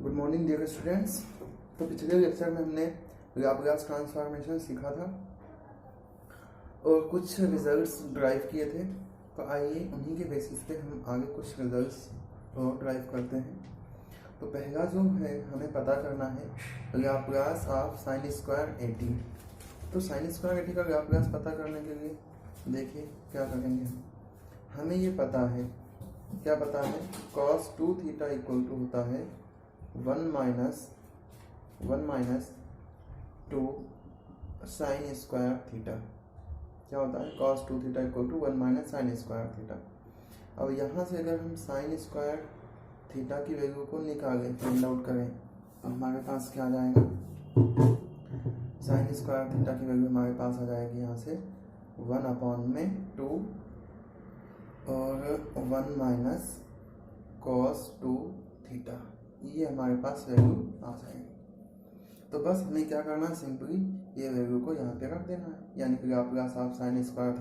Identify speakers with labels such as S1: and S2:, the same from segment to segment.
S1: Good morning dear students. तो पिछले lecture में हमने लाप्लास ट्रांसफॉर्मेशन सीखा था और कुछ रिजल्ट्स ड्राइव किए थे। तो आइए उन्हीं के बेसिस पे हम आगे कुछ रिजल्ट्स और ड्राइव करते हैं। तो पहला जो है हमें पता करना है लाप्लास ऑफ साइन स्क्वायर 80। तो साइन स्क्वायर 80 का लाप्लास पता करने के लिए देखिए क्या करेंगे। हमें ये पता है, क्या पता है, cos 2 थीटा इक्वल टू होता है 1 माइनस 2 साइन स्क्वायर थीटा। क्या होता है? cos 2 theta equal to 1 minus sine square theta. अब यहाँ से अगर हम साइन स्क्वायर थीटा की वैल्यू को निकालें, फाइंड आउट करें, तो हमारे पास क्या आ जाएगा? साइन स्क्वायर थीटा की वैल्यू हमारे पास आ जाएगी यहाँ से 1/2 और 1 माइनस cos 2 थीटा। ये हमारे पास वैल्यू आ जाएगी। तो बस हमें क्या करना है, सिंपली ये वैल्यू को यहाँ पे रख देना है। यानी कि लाप्लास ऑफ साइन स्क्वायर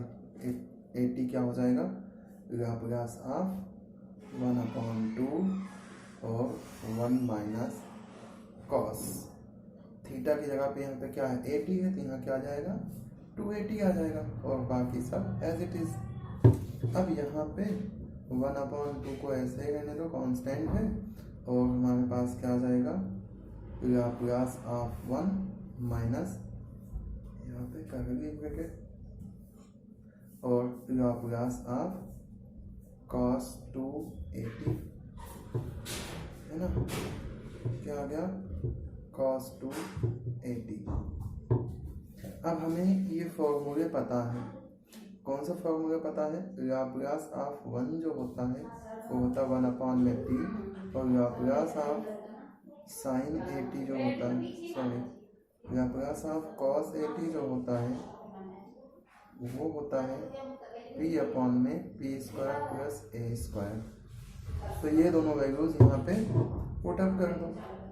S1: 80 क्या हो जाएगा? लाप्लास ऑफ 1/2 और 1 माइनस cos थीटा की जगह पे यहाँ पे क्या है? 80 है, तो यहाँ क्या आ जाएगा? 280 आ जाएगा और बाकी सब एज इट इज। अब यहाँ पे 1/2 को ऐसे ही रहने दो, कांस्टेंट है, और हमारे पास क्या आ जाएगा? लाप्लास ऑफ 1 माइनस, यहाँ पे करेंगे ब्रैकेट, और लाप्लास ऑफ cos 280 है ना। क्या आ गया? cos 280। अब हमें ये फॉर्मूले पता है। कौन सा फॉर्मूला पता है? लाप्लास ऑफ 1 जो होता है वो होता है 1/p, और लाप्लास ऑफ साइन 80 जो होता है, सॉरी, लाप्लास ऑफ cos 80 जो होता है वो होता है p/p² प्लस a²। तो ये दोनों वैल्यूज यहाँ पे पुट अप कर दो,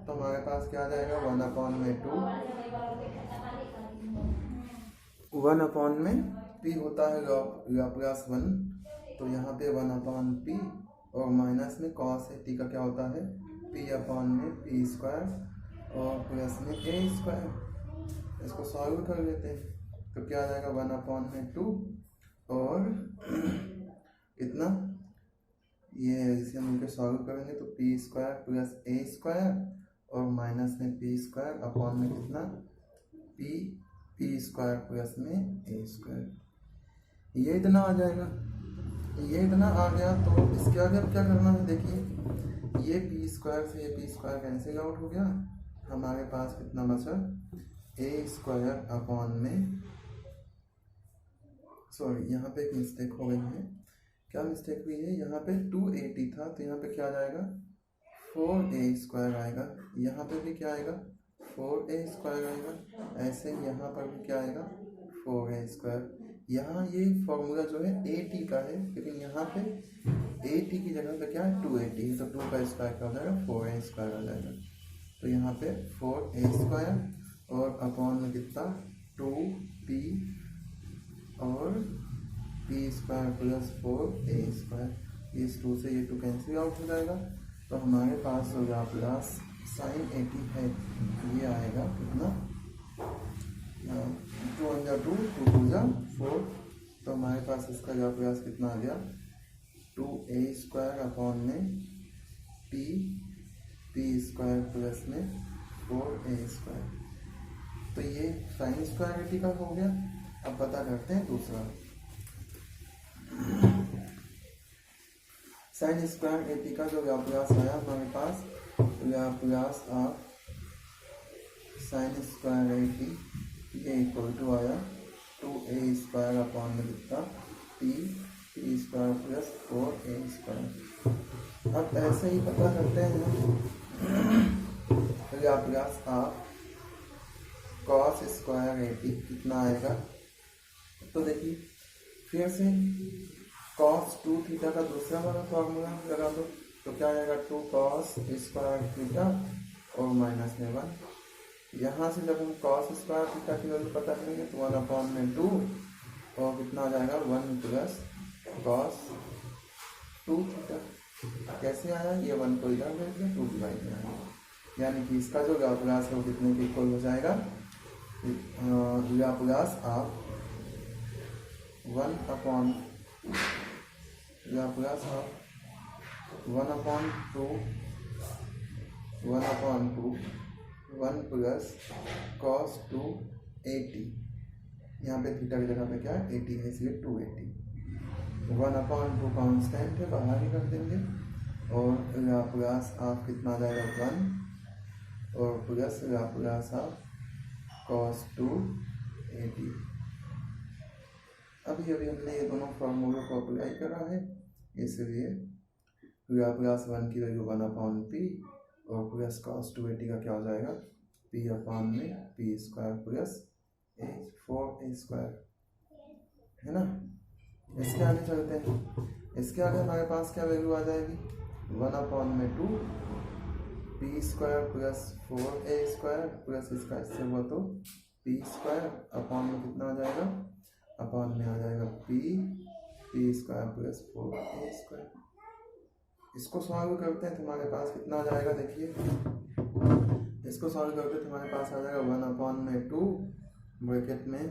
S1: तो हमारे पास क्या आ जाएगा? 1/2 p होता है लाप्लास 1, तो यहाँ पे 1/p और माइनस में cos 80 का क्या होता है? p/p² और प्लस में a²। इसको सॉल्व कर लेते हैं, तो क्या आ जाएगा? 1/2 और कितना, ये इसे हम इनके सॉल्व करेंगे तो p² प्लस a² और माइनस में p² अपॉन में कितना? p² प्लस में a²। ये इतना आ जाएगा। ये इतना आ गया तो इसके आगे अब क्या करना है? देखिए, ये p² से ये p² कैंसिल आउट हो गया। हमारे पास कितना बचा? a² अपॉन में, सॉरी यहाँ पे एक मिस्टेक हो गई है। क्या मिस्टेक हुई है? यहाँ पे 280 था, तो यहाँ पे क्या आ जाएगा? 4a² आएगा। यहाँ पे भी क्या आएगा? 4a² आएगा। ऐसे यहाँ पर भी क्या आएगा? 4a²। यहाँ ये फॉर्मूला जो है 80 का है, लेकिन यहाँ पे 80 की जगह पे क्या है? 280 है, तो 2 का स्क्वायर क्या हो जाएगा? 4a² आ जाएगा। तो यहाँ पे 4a² और अपॉन में कितना? 2p और p² प्लस 4a²। इस 2 से ये 2 कैंसिल आउट हो जाएगा। तो हमारे पास जो लाप्लास साइन 80 है ये आएगा कितना? 2 × 2 2 × 4। तो हमारे पास इसका लाप्लास कितना आ गया? 2a² अपॉन में p² प्लस में 4a²। तो ये साइन स्क्वायर 80 का हो गया। अब पता करते हैं दूसरा। साइन स्क्वायर 80 का जो लाप्लास आया हमारे पास, लाप्लास ऑफ साइन स्क्वायर 80 ये इक्वल टू आया 2a² अपॉन में कितना? p² plus 4a²। अब ऐसे ही पता करते हैं लाप्लास ऑफ cos स्क्वायर 80 कितना आएगा। तो देखिए फिर से cos 2 थीटा का दूसरा वाला फॉर्मूला लगा दो, तो क्या आएगा? 2 cos स्क्वायर थीटा और माइनस में 1। यहाँ से जब हम cos स्क्वायर थीटा की वैल्यू पता करेंगे तो 1/2 और कितना आ जाएगा? 1 प्लस cos 2 थीटा। कैसे आया? ये 1 को इधर भेज दिया, 2 डिवाइड में आया। यानी कि इसका जो लाप्लास है वो कितने के इक्वल हो जाएगा, लाप्लास ऑफ 1/2 1 प्लस cos 280, यहाँ पे थीटा की जगह पे क्या है 80 है इसलिए 280, 1/2 कांस्टेंट है बाहर ही कर देंगे और लाप्लास ऑफ कितना आ जाएगा 1 और प्लस लाप्लास ऑफ cos 280। अभी हमने ये दोनों फॉर्मूलों को अप्लाई करा है, इसलिए लाप्लास 1 की वैल्यू 1/p और प्लस cos 280 का क्या हो जाएगा p/p² प्लस 4a², है ना। इसके आगे चलते हैं। इसके आगे हमारे पास क्या वैल्यू आ जाएगी 1/2 p² प्लस 4a² प्लस इसका इससे हुआ तो p² अपॉन में कितना आ जाएगा, अपॉन में आ जाएगा p² प्लस 4a²। इसको सॉल्व करते हैं तो हमारे पास कितना आ जाएगा, देखिए इसको सॉल्व करते हैं तो हमारे पास आ जाएगा 1/2 ब्रैकेट में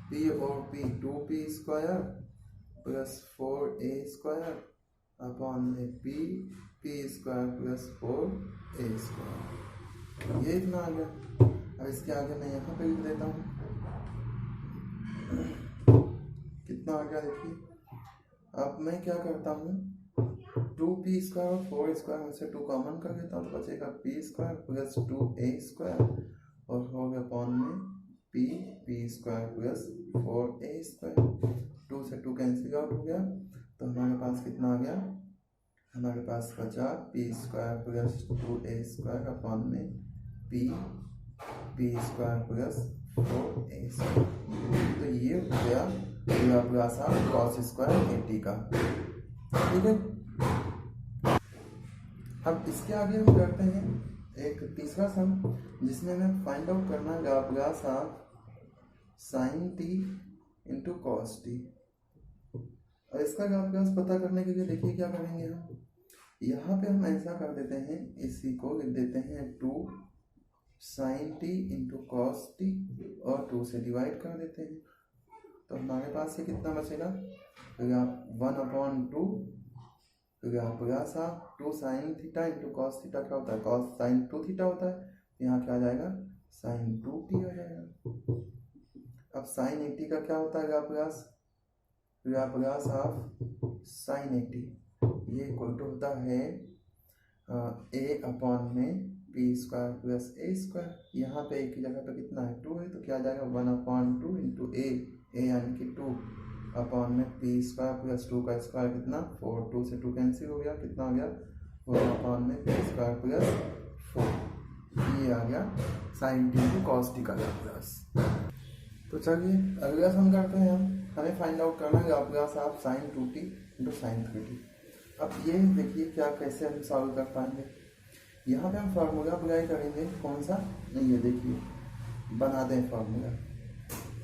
S1: p और p 2p² plus 4a² upon में p² प्लस 4a²। ये इतना आ गया। अब इसके आगे मैं यहाँ पे लिख देता हूँ कितना आ गया, देखिए अब मैं क्या करता हूँ 2p² और 4a² में से 2 कॉमन कर देता हूँ तो बचेगा p² प्लस 2a² और हो गया अपॉन में p² प्लस 4a²। 2 से 2 कैंसिल आउट हो गया तो हमारे पास कितना आ गया, हमारे पास बचा p² प्लस 2a² अपॉन में p² प्लस 4a²। तो ये हो गया लाप्लास ऑफ cos स्क्वायर 80 का, ठीक है। अब इसके आगे हम करते हैं एक तीसरा सम जिसमें हमें फाइंड आउट करना है Laplace of sin t into cos t। और इसका लाप्लास पता करने के लिए देखिए क्या करेंगे हम, यहाँ पे हम ऐसा कर देते हैं, इसी को लिख देते हैं 2 sin t into cos t और 2 से डिवाइड कर देते हैं तो हमारे पास ये कितना बचेगा 1/2 Laplace of 2 sin theta into cos theta क्या होता है cos sin 2 थीटा होता है, यहाँ क्या आ जाएगा sin 2t आ जाएगा। अब sin 80 का क्या होता है लाप्लास ऑफ sin 80, ये इक्वल टू होता है a अपॉन में p² प्लस a²। यहाँ पे एक की जगह पे कितना है 2 है तो क्या आ जाएगा 1/2 इंटू a यानी कि 2 अपॉन में p² प्लस 2 का स्क्वायर कितना 4, 2 से 2 कैंसिल हो गया, कितना आ गया 1 में p² प्लस 4। ये आ गया sin t into cos t का लाप्लास। तो चलिए अगला सम करते हैं। हमें फाइंड आउट करना है Laplace of sin 2t into sin 3t। अब ये देखिए क्या कैसे हम सॉल्व कर पाएंगे। यहाँ पे हम फार्मूला अप्लाई करेंगे, कौन सा, नहीं ये देखिए बना दें फार्मूला,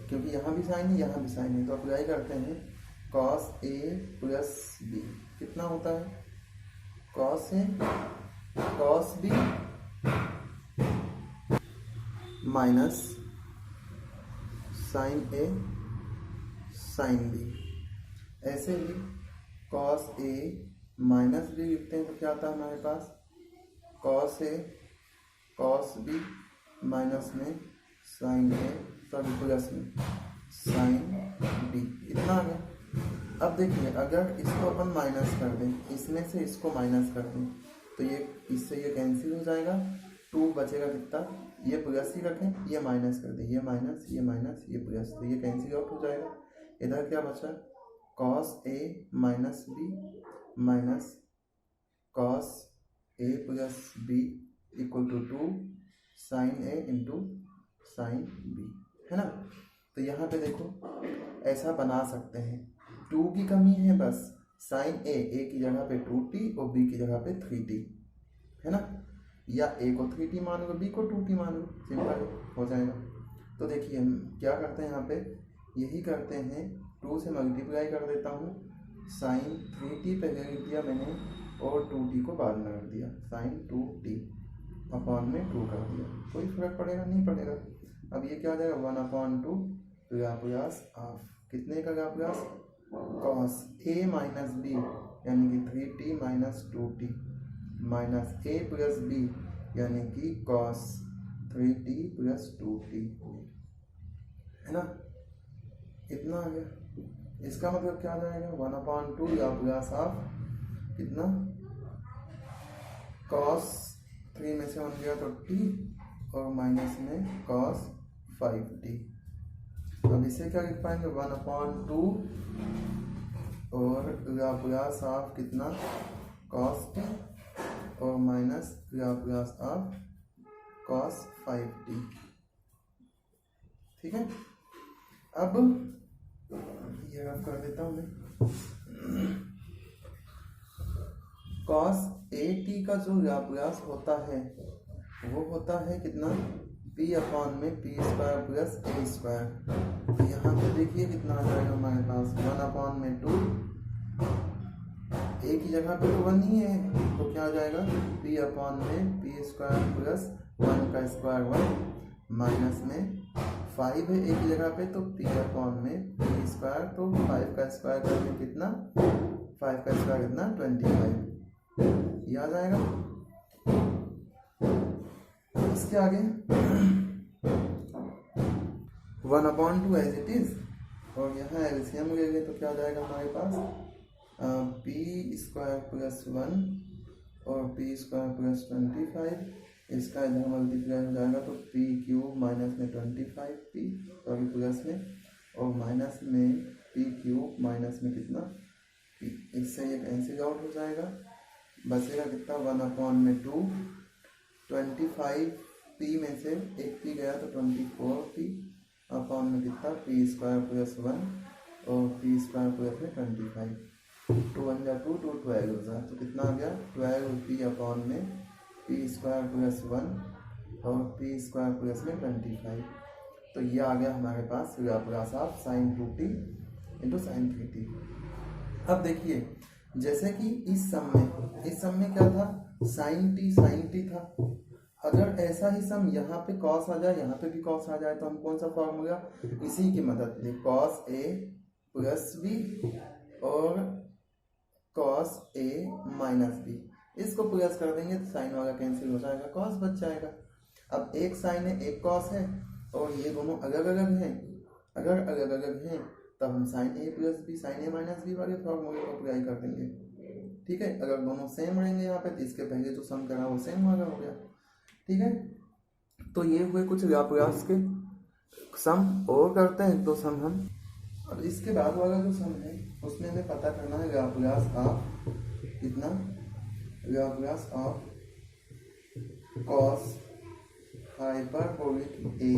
S1: क्योंकि यहाँ भी साइन है यहाँ भी साइन है तो अप्लाई करते हैं cos a प्लस b कितना होता है cos a cos b minus sin a sin b। ऐसे ही cos a माइनस b लिखते हैं तो क्या आता है हमारे पास cos a cos b minus में sin a सॉरी प्लस में sin b, इतना आ गया। अब देखिए अगर इसको अपन माइनस कर दें, इसमें से इसको माइनस कर दें तो ये इससे ये कैंसिल हो जाएगा, 2 बचेगा कितना, ये प्लस ही रखें ये माइनस कर दें, ये माइनस ये प्लस, तो ये कैंसिल आउट हो जाएगा। इधर क्या बचा cos a minus b minus cos a plus b equal to 2 sin a into sin b, है ना। तो यहाँ पे देखो ऐसा बना सकते हैं, 2 की कमी है बस, sin a की जगह पे 2t और b की जगह पे 3t, है ना, या a को 3t मान लो b को 2t मान लो, सिंपल हो जाएगा। तो देखिए हम क्या करते हैं यहाँ पे यही करते हैं, 2 से मल्टीप्लाई कर देता हूँ, sin 3t पहले लिख दिया मैंने और 2t को बाद में रख दिया sin 2t, अपॉन में 2 कर दिया, कोई फर्क पड़ेगा नहीं पड़ेगा। अब ये क्या हो जाएगा 1/2 लाप्लास ऑफ कितने का Laplace cos a minus b यानी कि 3t minus 2t minus a plus b यानी कि कॉस 3t प्लस 2t, है ना, इतना आ गया। इसका मतलब क्या आ जाएगा 1/2 लाप्लास ऑफ कितना कॉस 3 में से 1 गया तो t और माइनस में कॉस 5t। अब इसे क्या लिख पाएंगे 1/2 और लाप्लास ऑफ कितना कॉस t और minus Laplace of cos 5t। ठीक है, अब ये रफ कर देता हूँ मैं। कॉस at का जो लाप्लास होता है वो होता है कितना p अपॉन में p square plus a square. तो यहाँ पे देखिए कितना आ जाएगा हमारे पास 1/2, a की जगह पे तो 1 ही है तो क्या आ जाएगा p अपॉन में p स्क्वायर प्लस 1 का स्क्वायर 1 माइनस में 5 है a की जगह पे तो p अपॉन में p स्क्वायर, तो 5 का स्क्वायर करके कितना 5 का स्क्वायर कितना 25, ये आ जाएगा। इसके आगे 1/2 एज इट इज और यहाँ एलसीएम लेंगे तो क्या आ जाएगा हमारे पास p स्क्वायर प्लस 1 और p स्क्वायर प्लस 25, इसका इधर मल्टीप्लाई हो जाएगा तो p क्यूब माइनस में 25p सॉरी प्लस में और माइनस में p क्यूब माइनस में कितना p, इससे ये कैंसिल आउट हो जाएगा, बचेगा कितना 1/2 25p में से एक p गया तो 24p अपॉन में कितना p स्क्वायर प्लस 1 और p स्क्वायर प्लस में 25, 2 1 जा 2 2 12 हो जाए तो कितना आ गया 12p अपॉन में p स्क्वायर प्लस 1 और p स्क्वायर प्लस में 25। तो ये आ गया हमारे पास Laplace of sine 2t into sine 3t। अब देखिए जैसे कि इस सम में क्या था साइन टी था, अगर ऐसा ही सम यहाँ पे कॉस आ जाए यहाँ पे भी कॉस आ जाए तो हम कौन सा फॉर्मूला इसी की मदद से कॉस ए प्लस बी और कॉस ए माइनस बी इसको प्लस कर देंगे तो साइन वाला कैंसिल हो जाएगा, कॉस बच जाएगा। अब एक साइन है एक कॉस है और ये दोनों अलग अलग हैं, अगर अलग अलग हैं तब हम साइन ए प्लस बी साइन ए माइनस बी वाले फॉर्मूले को अप्लाई कर देंगे। ठीक है, अगर दोनों सेम रहेंगे यहाँ पे तो इसके पहले जो सम करा वो सेम वाला हो गया। ठीक है, तो ये हुए कुछ लाप्लास के सम और करते हैं तो सम हम। अब इसके बाद वाला जो सम है उसमें हमें पता करना है लाप्लास ऑफ कितना Laplace of cos hyperbolic A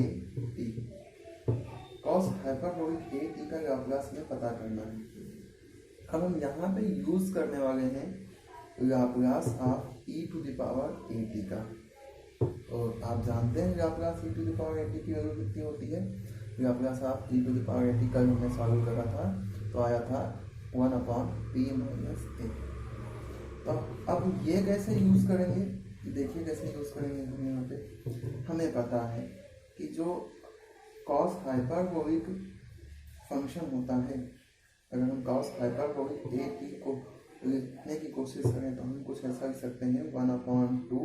S1: T, cos hyperbolic A t का लाप्लास में पता करना है। अब हम यहाँ पे यूज करने वाले हैं Laplace of e to the power a t का, और आप जानते हैं Laplace e to the power a t की वैल्यू कितनी होती है। Laplace of e to the power a t कल हमने सॉल्व करा था तो आया था 1/p माइनस ए। तो अब ये कैसे यूज करेंगे, देखिए कैसे यूज करेंगे हम यहाँ पे। हमें पता है कि जो कॉस हाइपरबोलिक फंक्शन होता है, अगर हम कॉस हाइपरबोलिक ए टी को लिखने की कोशिश करें तो हम कुछ ऐसा लिख सकते हैं 1/2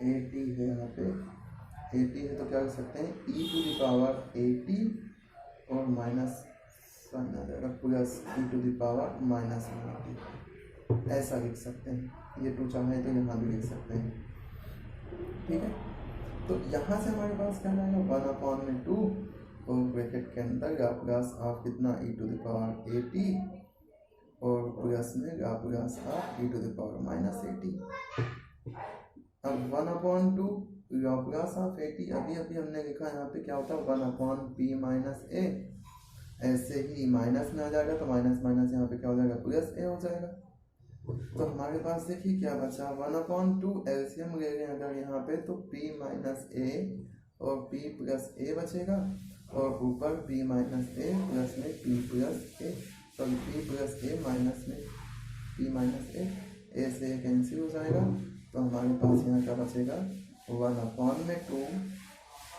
S1: ए टी है, यहाँ पे ए टी है तो क्या लिख सकते हैं e to the power a t और माइनस साइन आ जाएगा plus e to the power minus a t, ऐसा लिख सकते हैं। ये 2 चाहे तो यहाँ भी लिख सकते हैं। ठीक है, तो यहाँ से हमारे पास क्या आएगा 1/2 और ब्रैकेट के अंदर लाप्लास ऑफ कितना e to the power a t और प्लस में Laplace of e to the power minus a t. अब 1/2 लाप्लास ऑफ ए टी अभी हमने लिखा यहाँ पे क्या होता है 1/p माइनस ए, ऐसे ही माइनस में आ जाएगा तो माइनस माइनस यहाँ पे क्या हो जाएगा प्लस ए हो जाएगा। तो हमारे पास देखिए क्या बचा 1/2 एलसीएम ले रहे हैं अगर यहाँ पे तो p माइनस ए और p प्लस ए बचेगा और ऊपर p माइनस ए प्लस में p प्लस ए, सॉरी p प्लस ए माइनस में p माइनस ए से कैंसिल हो जाएगा। तो हमारे पास यहाँ क्या बचेगा 1/2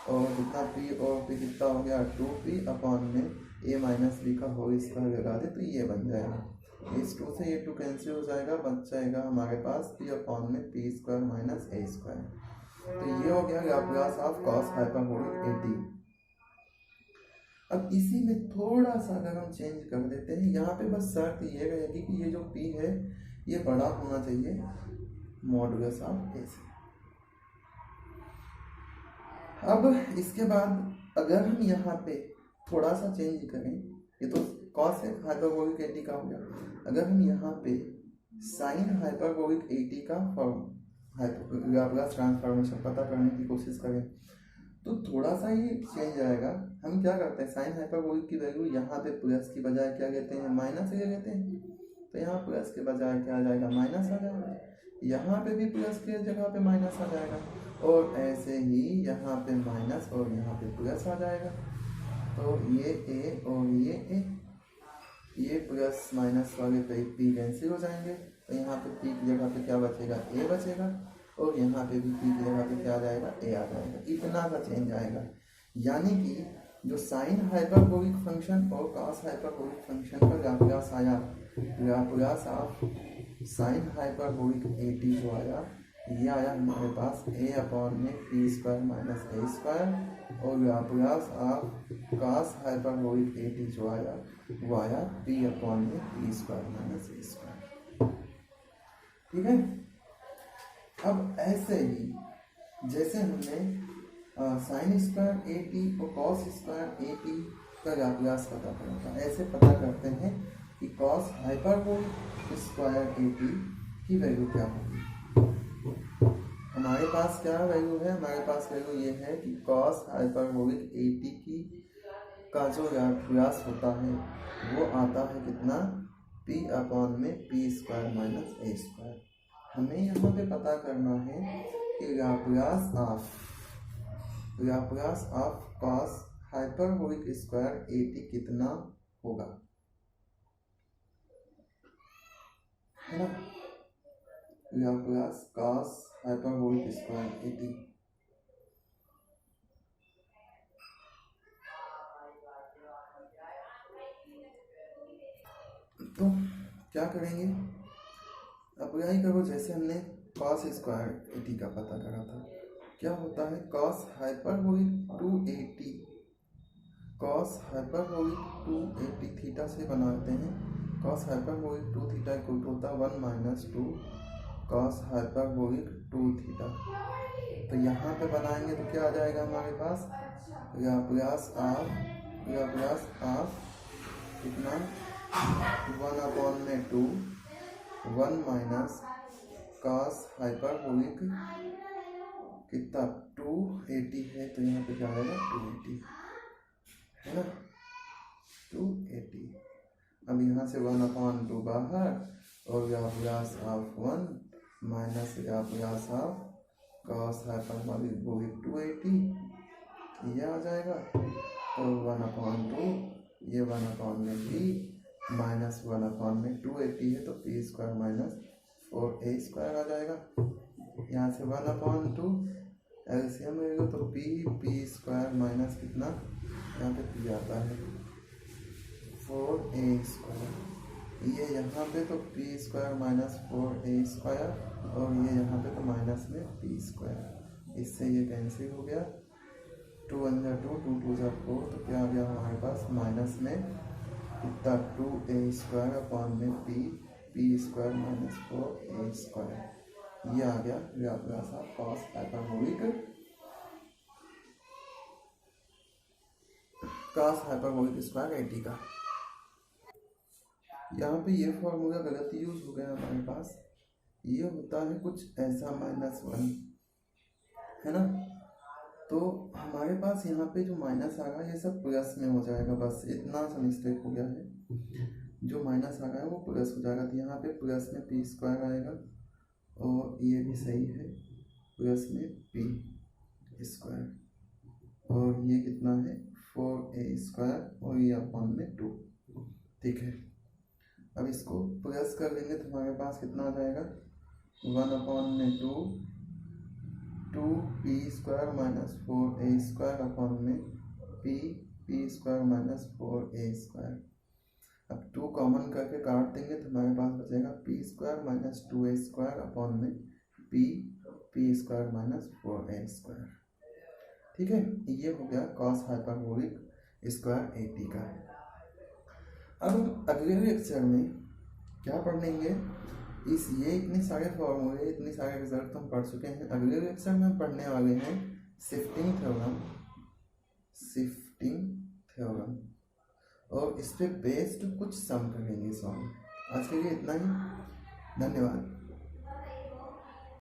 S1: और कितना p और p कितना हो गया 2p अपॉन में a माइनस बी का होल स्क्वायर लगा दे तो ये बन जाएगा। इस 2 से ये 2 कैंसिल हो जाएगा, बच जाएगा हमारे पास p अपॉन में p square minus a square. तो ये हो गया लाप्लास ऑफ कॉस हाइपरबोलिक 80। अब इसी में थोड़ा सा अगर हम चेंज कर देते हैं, यहाँ पे बस शर्त ये रहेगी कि ये जो p है ये बड़ा होना चाहिए मॉडुलस ऑफ a से। अब इसके बाद अगर हम यहाँ पे थोड़ा सा चेंज करें, ये तो कॉस हाइपरबोलिक 80 का हो गया, अगर हम यहाँ पे साइन हाइपरबोलिक 80 का लाप्लास ट्रांसफॉर्मेशन पता करने की कोशिश करें तो थोड़ा सा ही चेंज आएगा। हम क्या करते हैं, साइन हाइपरबोलिक की वैल्यू यहाँ पे प्लस की बजाय क्या लेते हैं, माइनस ले लेते हैं। तो यहाँ प्लस के बजाय क्या आ जाएगा, माइनस आ जाएगा। यहाँ पे भी प्लस के जगह पे माइनस आ जाएगा और ऐसे ही यहाँ पे माइनस और यहाँ पे प्लस आ जाएगा। तो ये a और ये प्लस माइनस वाले पे p कैंसिल हो जाएंगे। तो यहाँ पे p की जगह पे क्या बचेगा, a बचेगा और यहाँ पे भी p की जगह पे क्या आ जाएगा, a आ जाएगा। इतना सा चेंज आएगा, यानी कि जो साइन हाइपरबोलिक फंक्शन और कॉस हाइपरबोलिक फंक्शन का लाप्लास आया, लाप्लास ऑफ साइन हाइपरबोलिक 80 जो आया, ये आया हमारे पास a अपॉन में p square minus a square और लाप्लास ऑफ कॉस हाइपरबोलिक 80 जो आया वो आया p अपॉन में p square minus a square. ठीक है। अब ऐसे ही जैसे हमने साइन स्क्वायर 80 और कॉस स्क्वायर 80 का लाप्लास पता करा था, ऐसे पता करते हैं कि कॉस हाइपरबोलिक स्क्वायर 80 की वैल्यू क्या होगी। हमारे पास क्या वैल्यू है, हमारे पास वैल्यू ये है कि कॉस हाइपरबोलिक 80 की का जो लाप्लास होता है वो आता है कितना, p अपॉन में p square minus a square. हमें यहाँ पे पता करना है कि Laplace of cos hyperbolic square 80 कितना होगा, है ना। लाप्लास कॉस हाइपरबोलिक स्क्वायर 80, तो क्या करेंगे, अप्लाई करो जैसे हमने कॉस स्क्वायर 80 का पता करा था। क्या होता है, cos hyperbolic 280, cos hyperbolic 280 theta से बनाते हैं। Cos hyperbolic 2 theta equal to होता है 1 माइनस 2 कॉस हाइपरबोलिक 2 थीटा। तो यहाँ पे बनाएंगे तो क्या आ जाएगा हमारे पास, लाप्लास ऑफ कितना 1 अपॉन में 2 1 माइनस कॉस हाइपरबोलिक कितना 280 है, तो यहाँ पे क्या आएगा 280, है ना 280। अब यहाँ से 1 अपॉन 2 बाहर और Laplace of 1 minus Laplace of cos hyperbolic 280 ये आ जाएगा और 1 अपॉन 2 ये 1 अपॉन में p माइनस 1 अपॉन में 280 है तो p square minus 4a square आ जाएगा। यहाँ से 1 अपॉन 2 एलसीएम रहेगा तो p स्क्वायर माइनस कितना, यहाँ पे p आता है 4a स्क्वायर, ये यहाँ पे तो p square minus 4a square और ये यहाँ पे तो माइनस में p स्क्वायर, इससे ये कैंसिल हो गया। 2 1 जा 2 2 2 जा 4, तो क्या आ गया हमारे पास माइनस में कितना 2a स्क्वायर अपॉन में p square minus 4a square, ये आ गया Laplace of cos hyperbolic square 80 का। यहाँ पे ये फॉर्मूला गलत यूज हो गया हमारे पास, ये होता है कुछ ऐसा -1, है ना। तो हमारे पास यहाँ पे जो माइनस आ रहा है ये सब प्लस में हो जाएगा, बस इतना सा मिस्टेक हो गया है, जो माइनस आ रहा है वो प्लस हो जाएगा। तो यहाँ पे प्लस में p स्क्वायर आएगा और ये भी सही है प्लस में p स्क्वायर और ये कितना है 4a स्क्वायर और ये अपॉन में 2, ठीक है। अब इसको प्लस कर लेंगे तो हमारे पास कितना आ जाएगा 1 अपॉन में 2 2p² माइनस 4a² अपॉन में p² माइनस 4a²। अब 2 कॉमन करके काट देंगे तो हमारे पास बचेगा p² माइनस 2a² अपॉन में p² माइनस 4a²। ठीक है, ये हो गया कॉस हाइपरबोलिक स्क्वायर एटी का। अब हम अगले लेक्चर में क्या पढ़ेंगे, ये इतने सारे फॉर्मूले, इतने सारे रिजल्ट हम पढ़ चुके हैं। अगले लेक्चर में हम पढ़ने वाले हैं शिफ्टिंग थ्योरम और इस पे बेस्ड कुछ सम करेंगे सॉल्व। आज के लिए इतना ही, धन्यवाद।